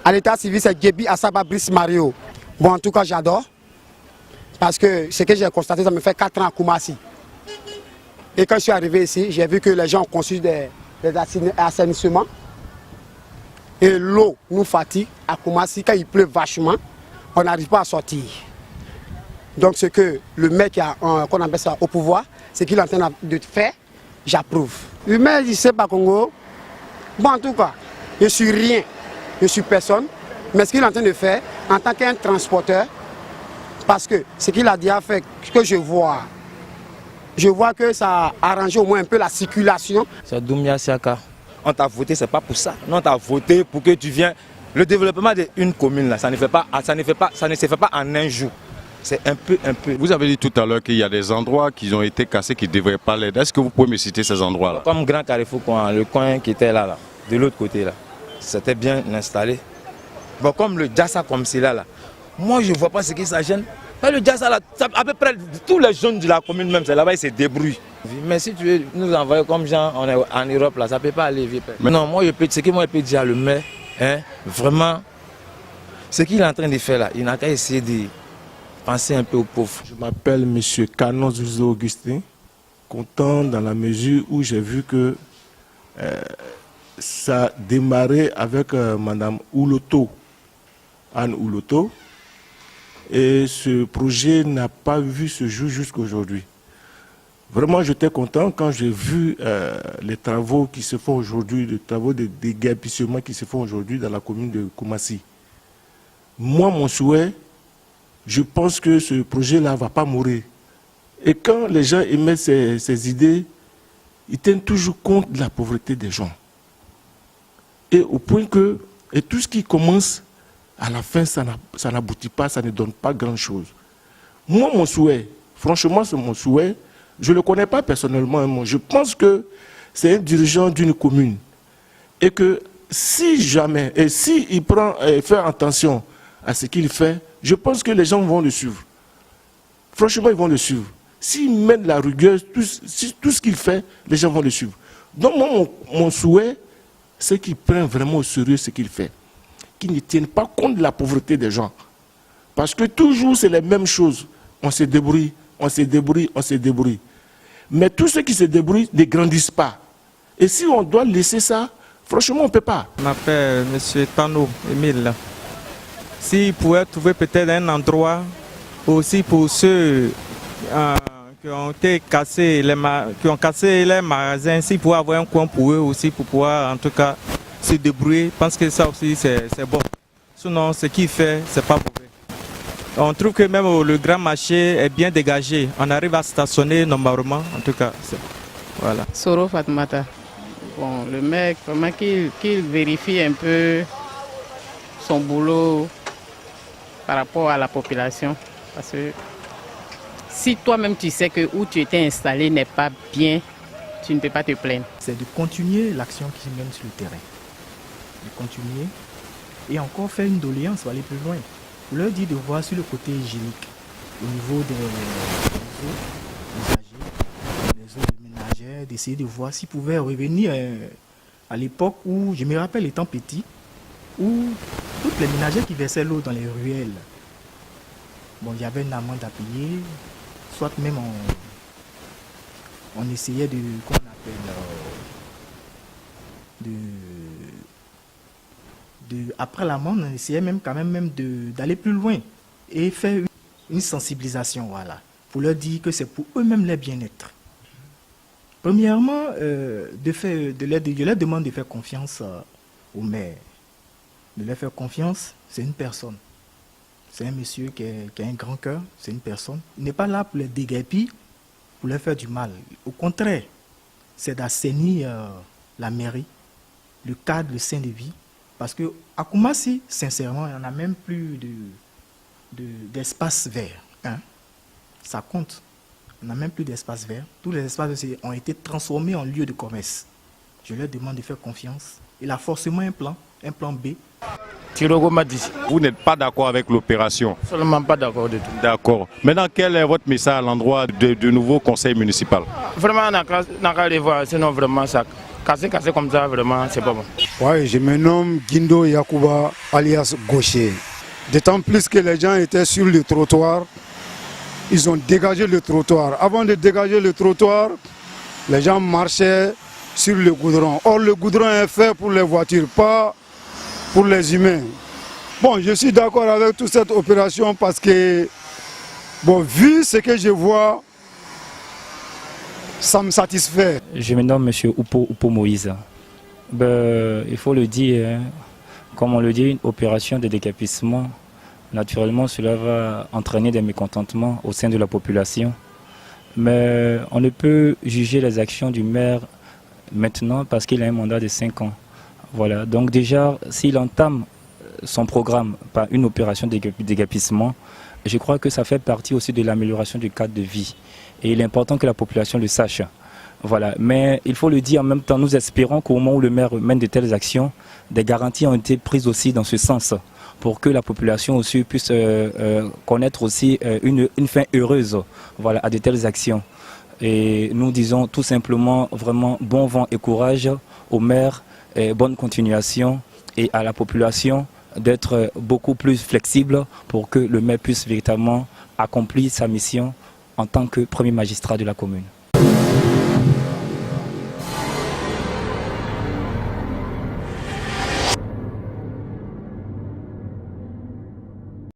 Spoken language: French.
À l'état civil, c'est Gébi Assaba Brice Mario. Bon, en tout cas, j'adore. Parce que ce que j'ai constaté, ça me fait 4 ans à Koumassi. Et quand je suis arrivé ici, j'ai vu que les gens ont conçu des assainissements. Et l'eau nous fatigue à Koumassi. Quand il pleut vachement, on n'arrive pas à sortir. Donc ce que le mec qu'on appelle ça au pouvoir, ce qu'il est en train de faire, j'approuve. Le maire du Sépa Congo, bon en tout cas, je suis rien, je suis personne. Mais ce qu'il est en train de faire, en tant qu'un transporteur, parce que ce qu'il a déjà fait, ce que je vois que ça a arrangé au moins un peu la circulation. C'est Doumbia Siaka. On t'a voté, c'est pas pour ça. Non, on t'a voté pour que tu viennes. Le développement d'une commune, là, ça ne se fait pas en un jour. C'est un peu. Vous avez dit tout à l'heure qu'il y a des endroits qui ont été cassés qui ne devraient pas l'être. Est-ce que vous pouvez me citer ces endroits-là? Comme Grand Carrefour, le coin qui était là, de l'autre côté, là, c'était bien installé. Bon, comme le Djassa comme c'est là, moi je ne vois pas ce qui ça gêne. Le Djassa là, à peu près tous les jeunes de la commune même, c'est là-bas, ils se débrouillent. Mais si tu veux nous envoyer comme gens on est en Europe, là, ça ne peut pas aller vite. Mais non, moi, ce que moi je peux dire à le maire, hein, vraiment, ce qu'il est en train de faire là, il n'a qu'à essayer de penser un peu aux pauvres. Je m'appelle M. Canon Zuzo Augustin, content dans la mesure où j'ai vu que ça a démarré avec Mme Ouloto, Anne Ouloto, et ce projet n'a pas vu ce jour jusqu'à aujourd'hui. Vraiment, j'étais content quand j'ai vu les travaux qui se font aujourd'hui, les travaux de déguerpissement qui se font aujourd'hui dans la commune de Koumassi. Moi, mon souhait, je pense que ce projet-là ne va pas mourir. Et quand les gens émettent ces idées, ils tiennent toujours compte de la pauvreté des gens. Et au point que et tout ce qui commence, à la fin, ça n'aboutit pas, ça ne donne pas grand-chose. Moi, mon souhait, franchement, c'est mon souhait. Je ne le connais pas personnellement. Moi. Je pense que c'est un dirigeant d'une commune. Et que si jamais, et s'il prend et fait attention à ce qu'il fait, je pense que les gens vont le suivre. Franchement, ils vont le suivre. S'il mène la rigueur, tout ce qu'il fait, les gens vont le suivre. Donc, moi, mon souhait, c'est qu'il prenne vraiment au sérieux ce qu'il fait. Qu'il ne tienne pas compte de la pauvreté des gens. Parce que toujours, c'est les mêmes choses. On se débrouille, on se débrouille, on se débrouille. Mais tous ceux qui se débrouillent ne grandissent pas. Et si on doit laisser ça, franchement, on ne peut pas. Je m'appelle M. Tano Emile. S'il pouvait trouver peut-être un endroit aussi pour ceux qui ont cassé les magasins, s'il pouvait avoir un coin pour eux aussi, pour pouvoir en tout cas se débrouiller, je pense que ça aussi c'est bon. Sinon, ce qu'il fait, c'est pas mauvais. On trouve que même le grand marché est bien dégagé. On arrive à stationner normalement, en tout cas. Voilà. Soro Fatmata. Bon, le mec, vraiment qu'il vérifie un peu son boulot par rapport à la population. Parce que si toi-même tu sais que où tu étais installé n'est pas bien, tu ne peux pas te plaindre. C'est de continuer l'action qui mène sur le terrain. De continuer et encore faire une doléance pour aller plus loin. Vous leur dites de voir sur le côté hygiénique, au niveau des eaux ménagères, d'essayer de voir s'ils pouvaient revenir à l'époque où, je me rappelle étant petit, où toutes les ménagères qui versaient l'eau dans les ruelles, bon, il y avait une amende à payer, soit même on essayait de, qu'on appelle, après l'amende, on essayait même quand même d'aller plus loin et faire une sensibilisation, voilà, pour leur dire que c'est pour eux-mêmes leur bien-être. Premièrement, je leur demande de faire confiance au maire. De leur faire confiance, c'est une personne. C'est un monsieur qui a un grand cœur, c'est une personne. Il n'est pas là pour les déguerpir, pour leur faire du mal. Au contraire, c'est d'assainir la mairie, le cadre, le sein de vie. Parce qu'à Koumassi, sincèrement, il n'y en a même plus d'espace vert. Hein. Ça compte. On n'a même plus d'espace vert. Tous les espaces ont été transformés en lieux de commerce. Je leur demande de faire confiance. Il a forcément un plan B. Tirogo Madis. Vous n'êtes pas d'accord avec l'opération? Seulement pas d'accord du tout. D'accord. Maintenant, quel est votre message à l'endroit du nouveau conseil municipal? Vraiment, on n'a qu'à les voir, sinon vraiment ça. Casser comme ça, vraiment, c'est pas bon. Oui, je me nomme Guindo Yakuba, alias Gaucher. D'autant plus que les gens étaient sur le trottoir, ils ont dégagé le trottoir. Avant de dégager le trottoir, les gens marchaient sur le goudron. Or, le goudron est fait pour les voitures, pas pour les humains. Bon, je suis d'accord avec toute cette opération parce que, bon, vu ce que je vois, ça me satisfait. Je me nomme M. Oupo Moïse. Il faut le dire, comme on le dit, une opération de décapissement, naturellement cela va entraîner des mécontentements au sein de la population. Mais on ne peut juger les actions du maire maintenant parce qu'il a un mandat de 5 ans. Voilà. Donc déjà, s'il entame son programme par une opération de déguerpissement, je crois que ça fait partie aussi de l'amélioration du cadre de vie. Et il est important que la population le sache. Voilà. Mais il faut le dire en même temps, nous espérons qu'au moment où le maire mène de telles actions, des garanties ont été prises aussi dans ce sens pour que la population aussi puisse connaître aussi une fin heureuse, voilà, à de telles actions. Et nous disons tout simplement vraiment bon vent et courage au maire, et bonne continuation, et à la population d'être beaucoup plus flexible pour que le maire puisse véritablement accomplir sa mission en tant que premier magistrat de la commune.